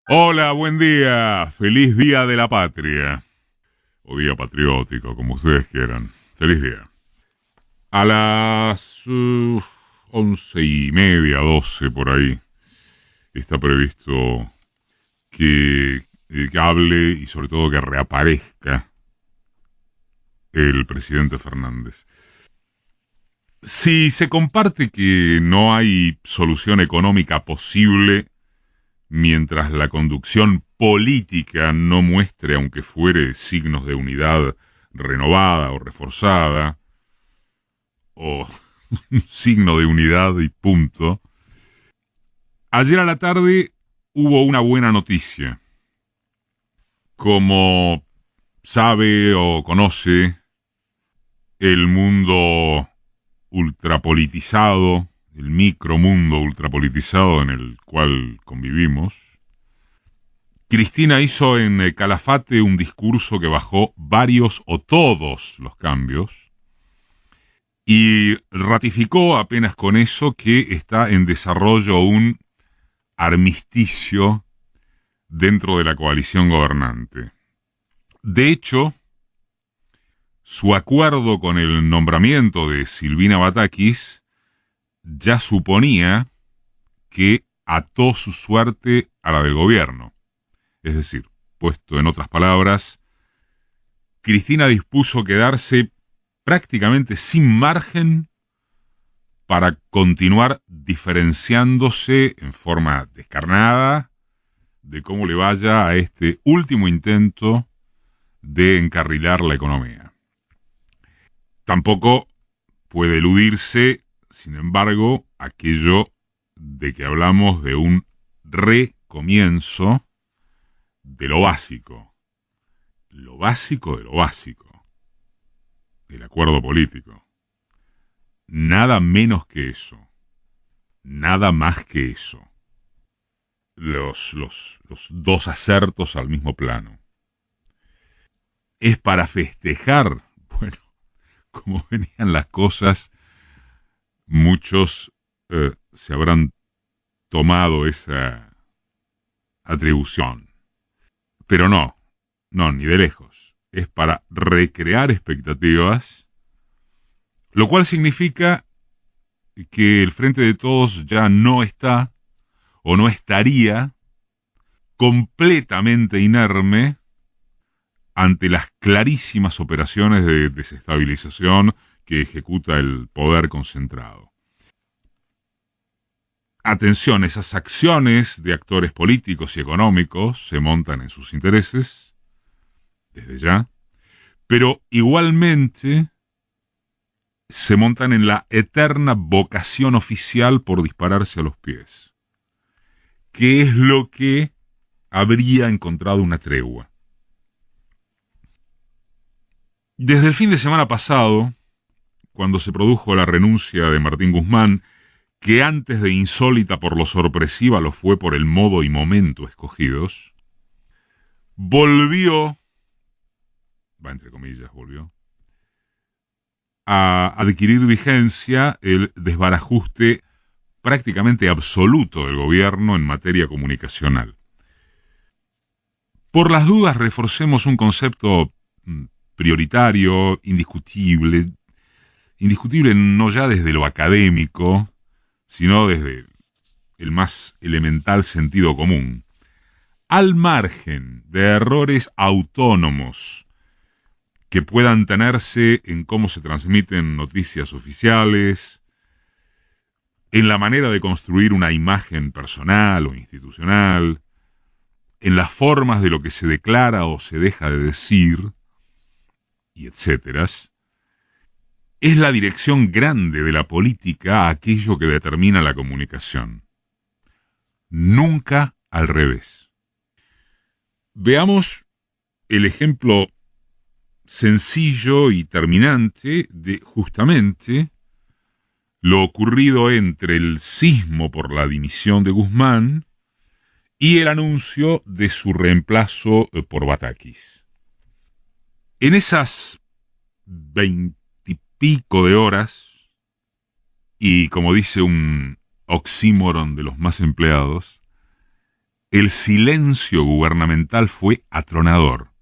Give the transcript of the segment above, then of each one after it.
Hola, buen día. Feliz Día de la Patria. O Día Patriótico, como ustedes quieran. Feliz día. A las 11:30, 12 por ahí, está previsto que hable y sobre todo que reaparezca el presidente Fernández. Si se comparte que no hay solución económica posible mientras la conducción política no muestre, aunque fuere, signos de unidad renovada o reforzada, o un signo de unidad y punto. Ayer a la tarde hubo una buena noticia. Como sabe o conoce el mundo ultrapolitizado, el micromundo ultrapolitizado en el cual convivimos, Cristina hizo en Calafate un discurso que bajó varios o todos los cambios y ratificó apenas con eso que está en desarrollo un armisticio dentro de la coalición gobernante. De hecho, su acuerdo con el nombramiento de Silvina Batakis ya suponía que ató su suerte a la del gobierno. Es decir, puesto en otras palabras, Cristina dispuso quedarse prácticamente sin margen para continuar diferenciándose en forma descarnada de cómo le vaya a este último intento de encarrilar la economía. Tampoco puede eludirse, sin embargo, aquello de que hablamos de un recomienzo de lo básico de lo básico, el acuerdo político. Nada menos que eso, nada más que eso. Los dos acertos al mismo plano. Es para festejar, bueno, como venían las cosas, muchos se habrán tomado esa atribución. Pero no, ni de lejos. Es para recrear expectativas, lo cual significa que el Frente de Todos ya no está o no estaría completamente inerme ante las clarísimas operaciones de desestabilización que ejecuta el poder concentrado. Atención, esas acciones de actores políticos y económicos se montan en sus intereses, desde ya, pero igualmente se montan en la eterna vocación oficial por dispararse a los pies, que es lo que habría encontrado una tregua. Desde el fin de semana pasado, cuando se produjo la renuncia de Martín Guzmán, que antes de insólita por lo sorpresiva lo fue por el modo y momento escogidos, volvió a adquirir vigencia el desbarajuste prácticamente absoluto del gobierno en materia comunicacional. Por las dudas, reforcemos un concepto prioritario, indiscutible no ya desde lo académico, sino desde el más elemental sentido común. Al margen de errores autónomos que puedan tenerse en cómo se transmiten noticias oficiales, en la manera de construir una imagen personal o institucional, en las formas de lo que se declara o se deja de decir, y etcétera, es la dirección grande de la política aquello que determina la comunicación. Nunca al revés. Veamos el ejemplo sencillo y terminante de justamente lo ocurrido entre el sismo por la dimisión de Guzmán y el anuncio de su reemplazo por Batakis. En esas 20 y pico de horas, y como dice un oxímoron de los más empleados, el silencio gubernamental fue atronador.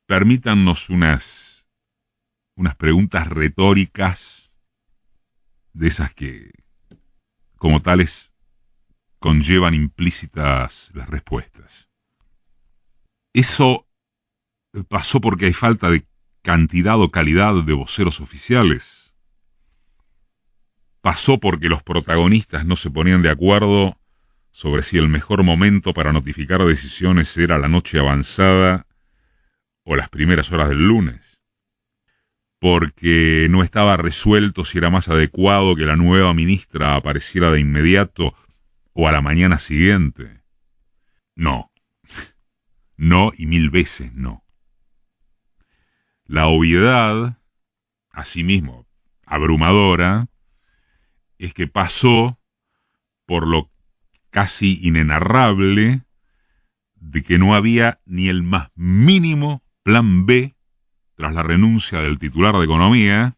Permítannos unas preguntas retóricas de esas que, como tales, conllevan implícitas las respuestas. ¿Eso pasó porque hay falta de cantidad o calidad de voceros oficiales? ¿Pasó porque los protagonistas no se ponían de acuerdo sobre si el mejor momento para notificar decisiones era la noche avanzada o las primeras horas del lunes? ¿Porque no estaba resuelto si era más adecuado que la nueva ministra apareciera de inmediato o a la mañana siguiente? No. No y 1000 veces no. La obviedad, asimismo abrumadora, es que pasó por lo casi inenarrable de que no había ni el más mínimo plan B tras la renuncia del titular de Economía,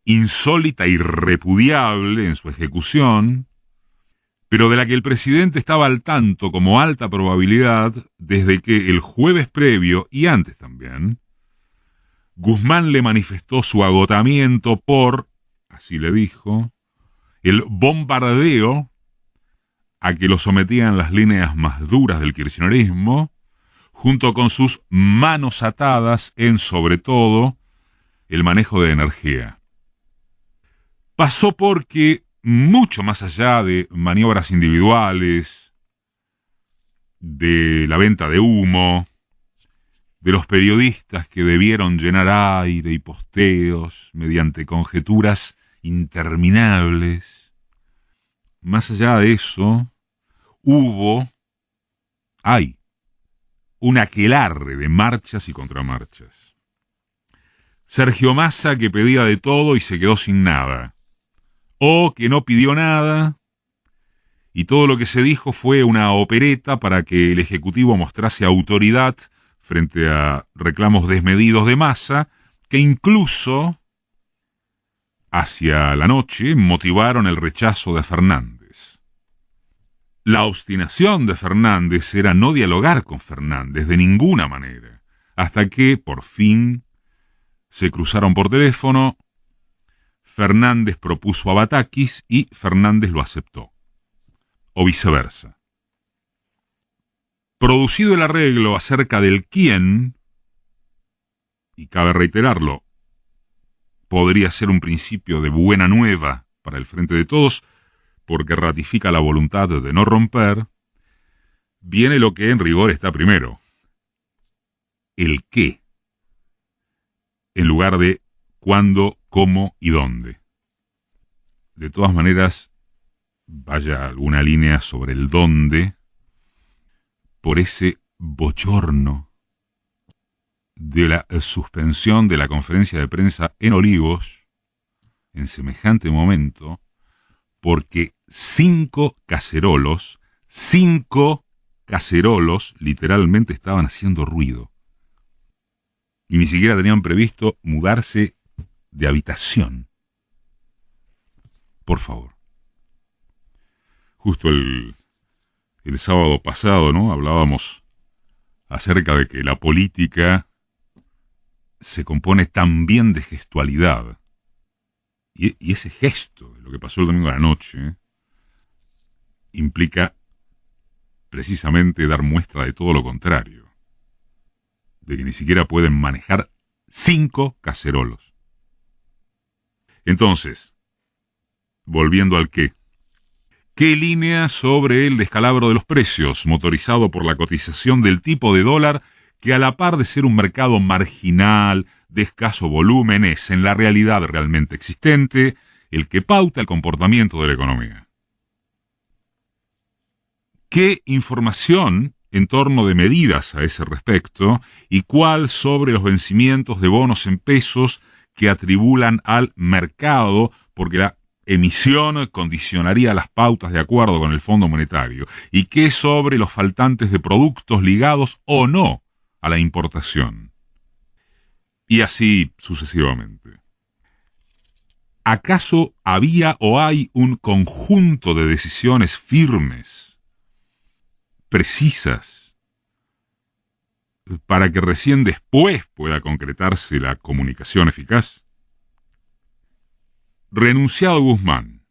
insólita y repudiable en su ejecución, pero de la que el presidente estaba al tanto como alta probabilidad desde que el jueves previo, y antes también, Guzmán le manifestó su agotamiento por, así le dijo, el bombardeo a que lo sometían las líneas más duras del kirchnerismo, junto con sus manos atadas en, sobre todo, el manejo de energía. Pasó porque, mucho más allá de maniobras individuales, de la venta de humo, de los periodistas que debieron llenar aire y posteos mediante conjeturas interminables, más allá de eso, hay un aquelarre de marchas y contramarchas. Sergio Massa, que pedía de todo y se quedó sin nada, o que no pidió nada, y todo lo que se dijo fue una opereta para que el Ejecutivo mostrase autoridad frente a reclamos desmedidos de Massa, que incluso hacia la noche motivaron el rechazo de Fernández. La obstinación de Fernández era no dialogar con Fernández de ninguna manera, hasta que, por fin, se cruzaron por teléfono. Fernández propuso a Batakis y Fernández lo aceptó, o viceversa. Producido el arreglo acerca del quién, y cabe reiterarlo, podría ser un principio de buena nueva para el Frente de Todos, porque ratifica la voluntad de no romper, viene lo que en rigor está primero: el qué, en lugar de cuándo, cómo y dónde. De todas maneras, vaya alguna línea sobre el dónde, por ese bochorno de la suspensión de la conferencia de prensa en Olivos, en semejante momento, porque 5 cacerolos literalmente estaban haciendo ruido. Y ni siquiera tenían previsto mudarse de habitación. Por favor. Justo el sábado pasado, ¿no?, hablábamos acerca de que la política se compone también de gestualidad. Y ese gesto, de lo que pasó el domingo a la noche, implica precisamente dar muestra de todo lo contrario. De que ni siquiera pueden manejar 5 cacerolos. Entonces, volviendo al qué. ¿Qué línea sobre el descalabro de los precios, motorizado por la cotización del tipo de dólar, que a la par de ser un mercado marginal, de escaso volumen, es en la realidad realmente existente, el que pauta el comportamiento de la economía? ¿Qué información en torno de medidas a ese respecto y cuál sobre los vencimientos de bonos en pesos que atribulan al mercado, porque la emisión condicionaría las pautas de acuerdo con el Fondo Monetario, y qué sobre los faltantes de productos ligados o no a la importación? Y así sucesivamente. ¿Acaso había o hay un conjunto de decisiones firmes, precisas, para que recién después pueda concretarse la comunicación eficaz? Renunciado Guzmán,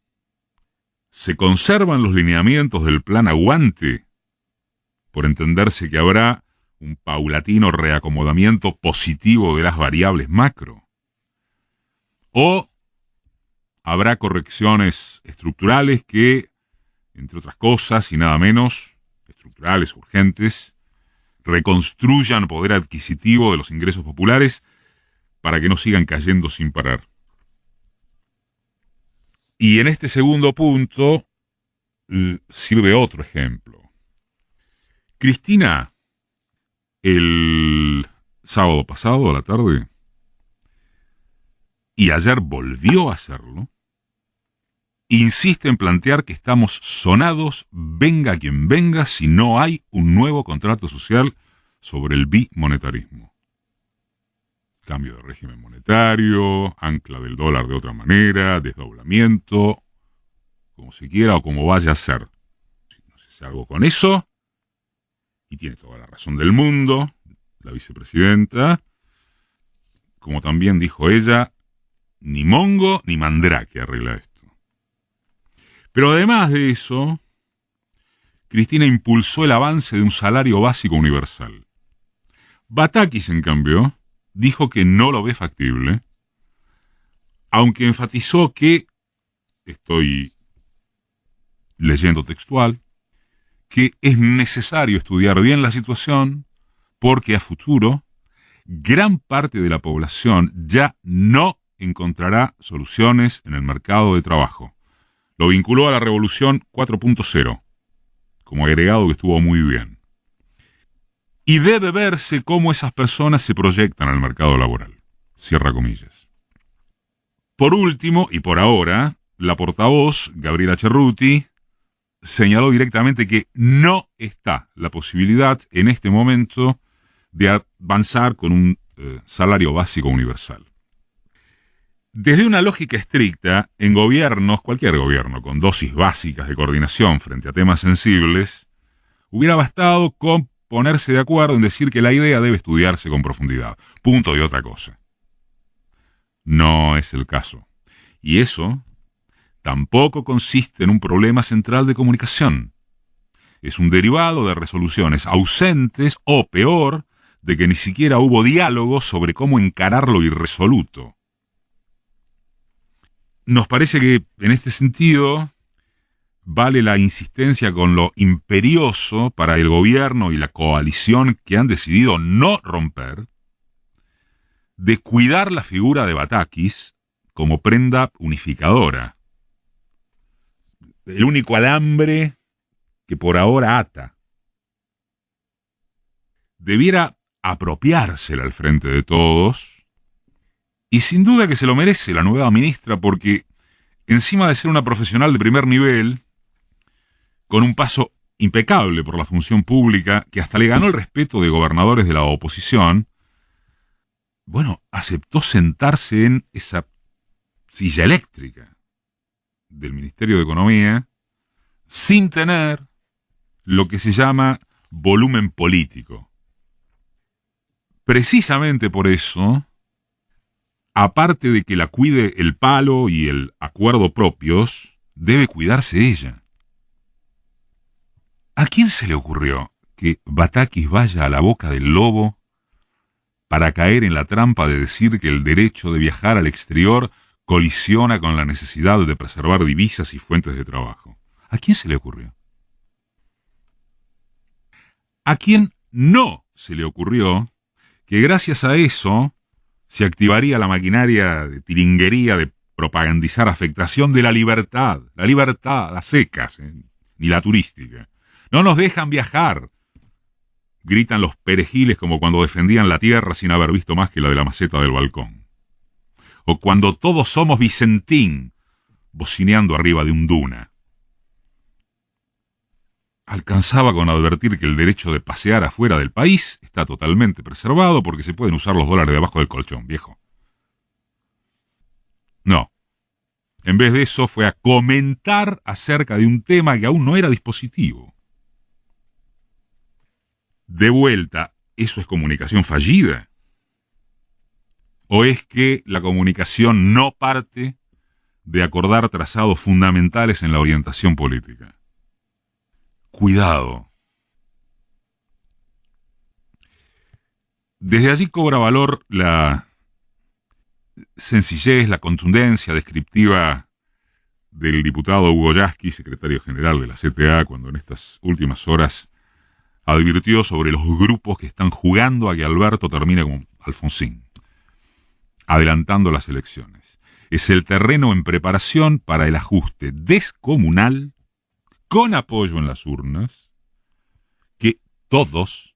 ¿se conservan los lineamientos del plan Aguante, por entenderse que habrá un paulatino reacomodamiento positivo de las variables macro? ¿O habrá correcciones estructurales que, entre otras cosas y nada menos, estructurales, urgentes, reconstruyan poder adquisitivo de los ingresos populares para que no sigan cayendo sin parar? Y en este segundo punto sirve otro ejemplo. Cristina, el sábado pasado a la tarde, y ayer volvió a hacerlo, insiste en plantear que estamos sonados, venga quien venga, si no hay un nuevo contrato social sobre el bimonetarismo. Cambio de régimen monetario, ancla del dólar de otra manera, desdoblamiento, como se quiera o como vaya a ser. Si no se hace algo con eso, y tiene toda la razón del mundo, la vicepresidenta, como también dijo ella, ni mongo ni mandrake arregla esto. Pero además de eso, Cristina impulsó el avance de un salario básico universal. Batakis, en cambio, dijo que no lo ve factible, aunque enfatizó que, estoy leyendo textual, que es necesario estudiar bien la situación porque a futuro gran parte de la población ya no encontrará soluciones en el mercado de trabajo. Lo vinculó a la Revolución 4.0, como agregado que estuvo muy bien. Y debe verse cómo esas personas se proyectan al mercado laboral. Cierra comillas. Por último, y por ahora, la portavoz, Gabriela Cerruti, señaló directamente que no está la posibilidad en este momento de avanzar con un salario básico universal. Desde una lógica estricta, en gobiernos, cualquier gobierno con dosis básicas de coordinación frente a temas sensibles, hubiera bastado con ponerse de acuerdo en decir que la idea debe estudiarse con profundidad. Punto y otra cosa. No es el caso. Y eso tampoco consiste en un problema central de comunicación. Es un derivado de resoluciones ausentes o, peor, de que ni siquiera hubo diálogo sobre cómo encarar lo irresoluto. Nos parece que, en este sentido, vale la insistencia con lo imperioso para el gobierno y la coalición que han decidido no romper, de cuidar la figura de Batakis como prenda unificadora. El único alambre que por ahora ata. Debiera apropiársela al frente de todos, y sin duda que se lo merece la nueva ministra, porque encima de ser una profesional de primer nivel, con un paso impecable por la función pública, que hasta le ganó el respeto de gobernadores de la oposición, bueno, aceptó sentarse en esa silla eléctrica del Ministerio de Economía sin tener lo que se llama volumen político. Precisamente por eso, aparte de que la cuide el palo y el acuerdo propios, debe cuidarse ella. ¿A quién se le ocurrió que Batakis vaya a la boca del lobo para caer en la trampa de decir que el derecho de viajar al exterior colisiona con la necesidad de preservar divisas y fuentes de trabajo? ¿A quién se le ocurrió? ¿A quién no se le ocurrió que gracias a eso se activaría la maquinaria de tiringuería de propagandizar afectación de la libertad, a secas, ni la turística? No nos dejan viajar, gritan los perejiles como cuando defendían la tierra sin haber visto más que la de la maceta del balcón. O cuando todos somos Vicentín, bocineando arriba de un duna. Alcanzaba con advertir que el derecho de pasear afuera del país está totalmente preservado porque se pueden usar los dólares debajo del colchón, viejo. No. En vez de eso fue a comentar acerca de un tema que aún no era dispositivo. De vuelta, ¿eso es comunicación fallida? ¿O es que la comunicación no parte de acordar trazados fundamentales en la orientación política? Cuidado. Desde allí cobra valor la sencillez, la contundencia descriptiva del diputado Hugo Yasky, secretario general de la CTA, cuando en estas últimas horas advirtió sobre los grupos que están jugando a que Alberto termine como Alfonsín, adelantando las elecciones. Es el terreno en preparación para el ajuste descomunal, con apoyo en las urnas, que todos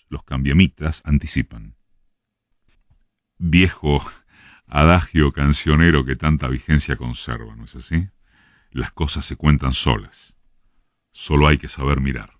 los cambiamitas anticipan. Viejo adagio cancionero que tanta vigencia conserva, ¿no es así? Las cosas se cuentan solas. Solo hay que saber mirar.